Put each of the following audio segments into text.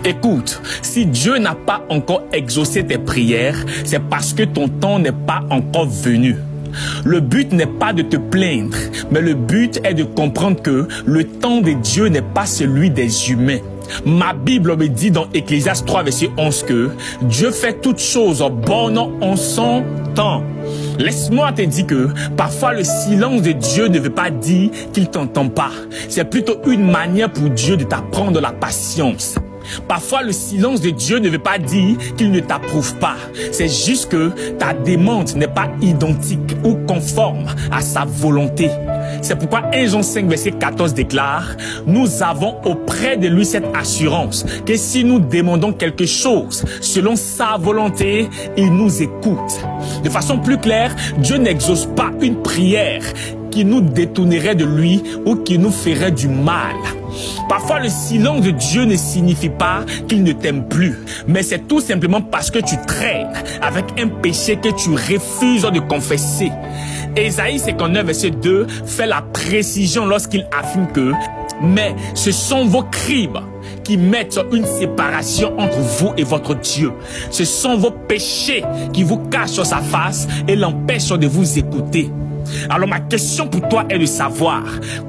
Écoute, si Dieu n'a pas encore exaucé tes prières, c'est parce que ton temps n'est pas encore venu. Le but n'est pas de te plaindre, mais le but est de comprendre que le temps de Dieu n'est pas celui des humains. Ma Bible me dit dans Ecclésiaste 3, verset 11 que Dieu fait toutes choses bonnes en son temps. Laisse-moi te dire que parfois le silence de Dieu ne veut pas dire qu'il ne t'entend pas. C'est plutôt une manière pour Dieu de t'apprendre la patience. Parfois, le silence de Dieu ne veut pas dire qu'il ne t'approuve pas. C'est juste que ta demande n'est pas identique ou conforme à sa volonté. C'est pourquoi 1 Jean 5, verset 14 déclare « Nous avons auprès de lui cette assurance que si nous demandons quelque chose selon sa volonté, il nous écoute. » De façon plus claire, Dieu n'exauce pas une prière qui nous détournerait de lui ou qui nous ferait du mal. Parfois, le silence de Dieu ne signifie pas qu'il ne t'aime plus, mais c'est tout simplement parce que tu traînes avec un péché que tu refuses de confesser. Ésaïe 59, verset 2 fait la précision lorsqu'il affirme que « Mais ce sont vos crimes qui mettent une séparation entre vous et votre Dieu. Ce sont vos péchés qui vous cachent sur sa face et l'empêchent de vous écouter. » Alors ma question pour toi est de savoir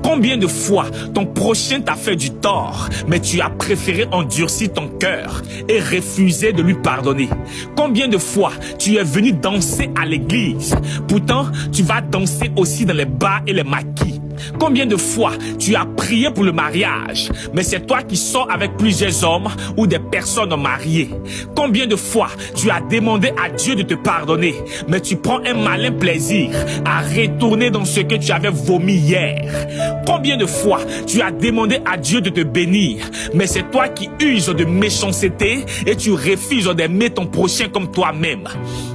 combien de fois ton prochain t'a fait du tort, mais tu as préféré endurcir ton cœur et refuser de lui pardonner. Combien de fois tu es venu danser à l'église, pourtant tu vas danser aussi dans les bars et les maquis. Combien de fois tu as prié pour le mariage, mais c'est toi qui sors avec plusieurs hommes ou des personnes mariées. Combien de fois tu as demandé à Dieu de te pardonner, mais tu prends un malin plaisir à retourner dans ce que tu avais vomi hier. Combien de fois tu as demandé à Dieu de te bénir, mais c'est toi qui uses de méchanceté et tu refuses d'aimer ton prochain comme toi-même.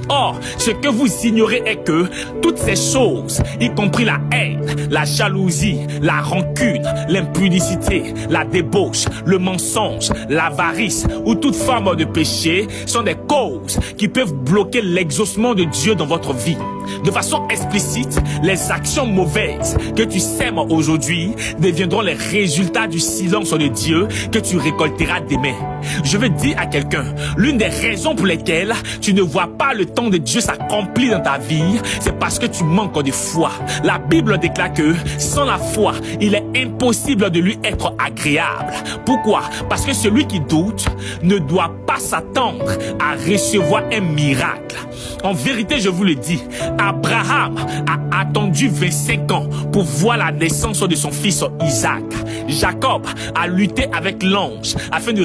Or, ce que vous ignorez est que toutes ces choses, y compris la haine, la jalousie, la rancune, l'impudicité, la débauche, le mensonge, l'avarice ou toute forme de péché sont des causes qui peuvent bloquer l'exaucement de Dieu dans votre vie. De façon explicite, les actions mauvaises que tu sèmes aujourd'hui deviendront les résultats du silence de Dieu que tu récolteras demain. Je veux dire à quelqu'un, l'une des raisons pour lesquelles tu ne vois pas le temps de Dieu s'accomplir dans ta vie, c'est parce que tu manques de foi. La Bible déclare que sans la foi, il est impossible de lui être agréable. Pourquoi? Parce que celui qui doute ne doit pas s'attendre à recevoir un miracle. En vérité, je vous le dis, Abraham a attendu 25 ans pour voir la naissance de son fils Isaac. Jacob a lutté avec l'ange afin de